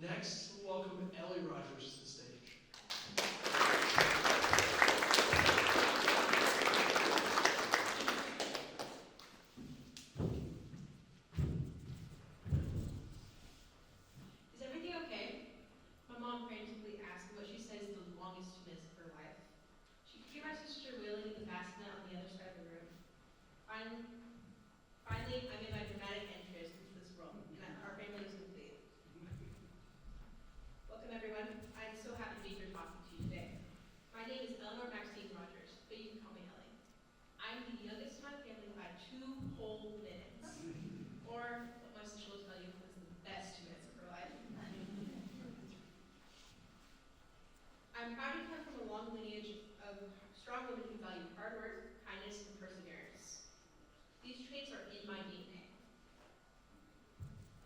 Next, we'll welcome Ellie Rogers to the stage. Is everything okay? My mom frantically asked what she says is the longest 2 minutes of her life. She could hear my sister wailing in the bassinet on the other side of the room. Finally, I made my dramatic entrance into this world, and our family was complete. Welcome, everyone. I'm so happy to be here talking to you today. My name is Eleanor Maxine Rogers, but you can call me Ellie. I'm the youngest in my family by 2 whole minutes, or what my sister will tell you was the best 2 minutes of her life. I'm proud to come from a long lineage of strong women who value hard work, kindness, and perseverance. These traits are in my DNA.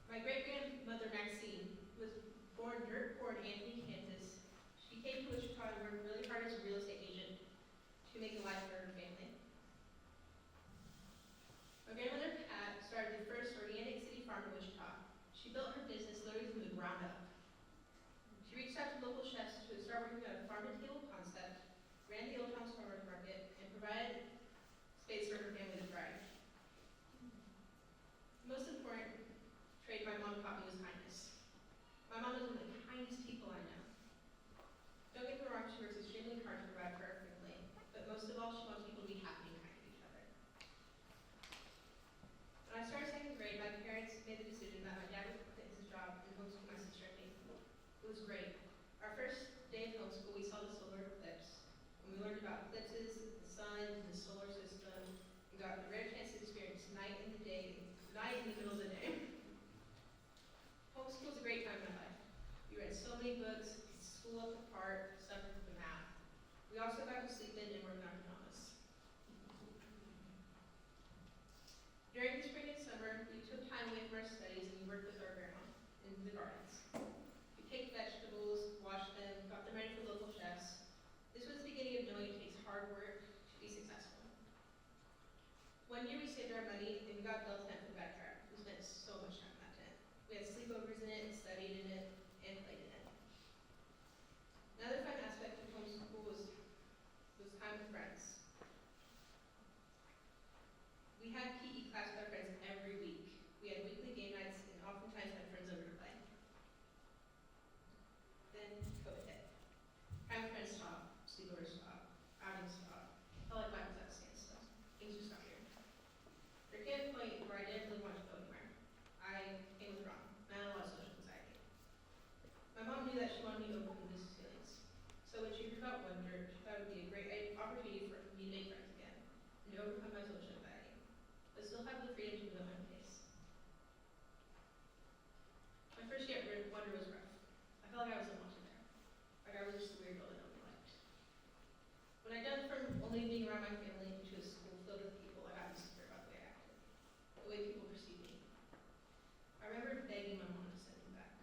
My great-grandmother Maxine was born dirt poor in Anthony, Kansas. She came to Wichita and worked really hard as a real estate agent to make a life for her family. My grandmother Pat started the first organic city farm in Wichita. She built her business literally from the ground up. She reached out to local chefs to start working on a farm-to-table concept, ran the Old Town Farmers Market, and provided space for her family to thrive. The most important trait my mom taught me was kindness. My mom is one of the kindest people I know. Don't get me wrong, she works extremely hard to provide for her family, but most of all, she wants people to be happy and kind to each other. When I started second grade, my parents made the decision that my dad would quit his job and homeschool my sister and me. It was great. Our first day of homeschool, we saw the solar eclipse, and we learned about eclipses, the sun, and the solar system, and got the rare chance to experience night in the middle of the day. Homeschool was a great time in my life. We read so many books, school up apart, suffered from the math. We also got to sleep in and work on our diplomas. During the spring and summer, we took time away from our studies and we worked with our grandma in the gardens. We picked vegetables, washed them, got them ready for local chefs. This was the beginning of knowing it takes hard work to be successful. One year we saved our money and we got a bell tent for the backyard. We spent so much time in that tent. We had sleepovers in it, studied in it, and played in it. Another fun aspect of homeschool was time with friends. We had PE class with our friends every week. We had weekly game nights and oftentimes had friends over to play. Then COVID hit. Time with friends stopped, sleepovers stopped, outings stopped. Felt like life was at a standstill. Things just got weird. There came a point where I didn't really want to go anywhere. I became withdrawn. I had a lot of social anxiety. My mom knew that she wanted me to overcome these feelings. So when she heard about Wonder, she thought it would be a great opportunity for me to make friends again and to overcome my social anxiety, but still have the freedom to move at my own pace. My first year at Wonder was rough. I felt like I was unwanted there. Like I was just a weird girl that nobody liked. When I got from only being around my family to a school filled with people, I got insecure about the way I acted, the way people perceived me. I remember begging my mom to send me back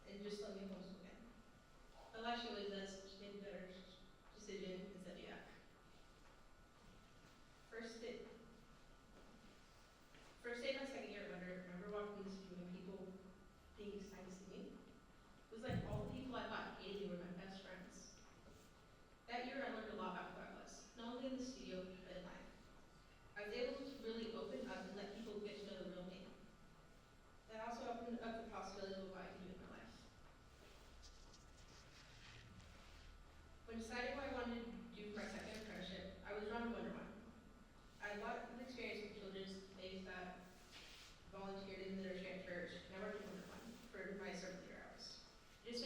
and just let me homeschool again. But like she always does, she made a better decision and said yeah. First day of my second year at Wonder, I remember walking in this room and people being excited to see me. It was like all the people I thought hated me were my best friends. That year I learned a lot about who I was, not only in the studio, but in life. I was able to really open up and let people get to know the real me. That also opened up the possibilities of what I can do in my life. When deciding what I wanted to do for my second apprenticeship, I was drawn to Wonder One. I had a lot of experience with children's things that volunteered in literature at church, and I worked in Wonder One for my circle leader hours. It just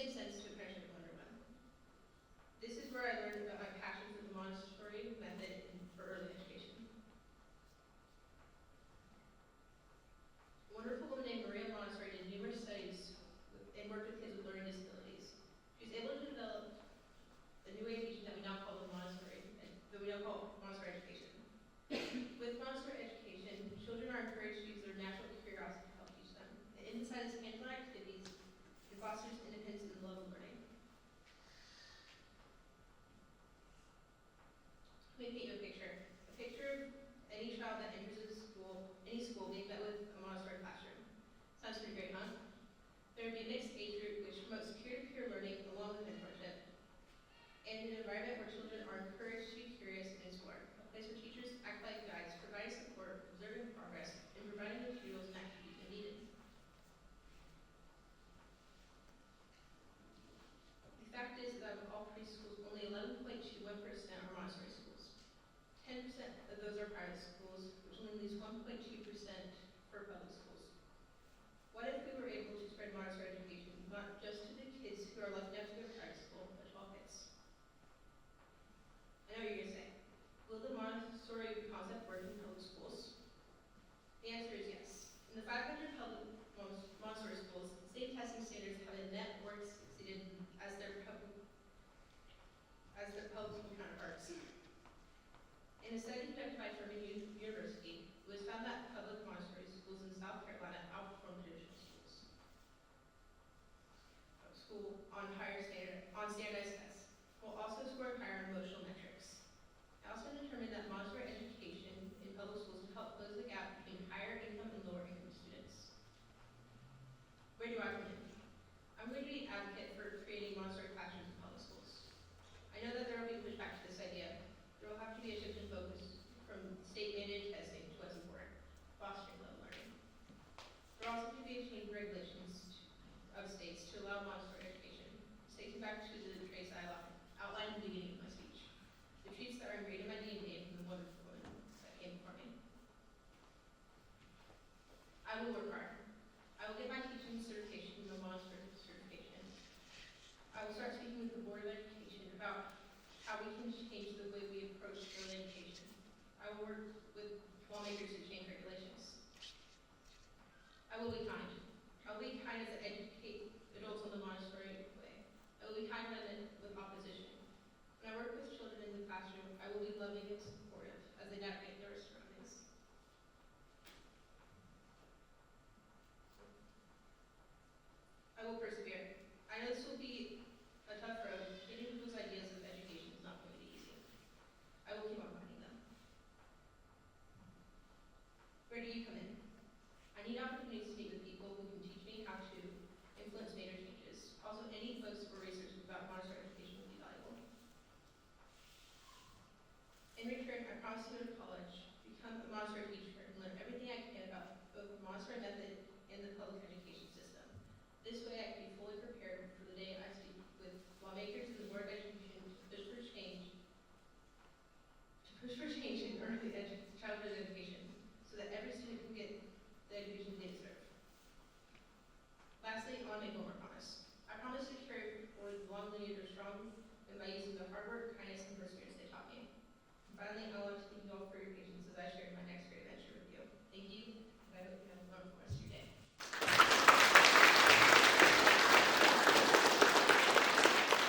school on standardized tests, while also scoring higher on emotional metrics. I also determined that Montessori education in public schools would help close the gap between higher income and lower income students. Where do I come in? I'm going to be an advocate for creating Montessori classrooms in public schools. I know that there will be pushback to this idea. There will have to be a shift in focus from state-mandated testing to what's important, fostering love learning. There will also be a change in regulations of states to allow Montessori education. Taking back to the traits I outlined in the beginning of my speech. The traits that are ingrained in my DNA from the wonderful women that came before me. I will work hard. I will get my teaching certification, the Montessori certification. I will start speaking with the Board of Education about how we can change the way we approach early education. I will work with lawmakers to change regulations. I will be kind. I will be kind as I educate adults on the Montessori way. I will be kind with opposition. When I work with children in the classroom, I will be loving and supportive as they navigate their surroundings. I will persevere. I know this will be a tough road. Many people's ideas of education is not going to be easy. I will keep on finding them. Where do you come in? I need opportunities to meet with people who can teach me how to influence major changes. Also, any books or research about Montessori education will be valuable. In return, I promise to go to college, become a Montessori teacher, and learn everything I can about both the Montessori method and the public education system. This way, I can be fully prepared for the day I speak with lawmakers and the Board of Education to push for change in childhood education, so that every student can get the education they deserve. Lastly, I want to make one more promise. I promise to carry forward the long lineage of strong and by using the hard work, kindness, and perseverance they taught me. And finally, I want to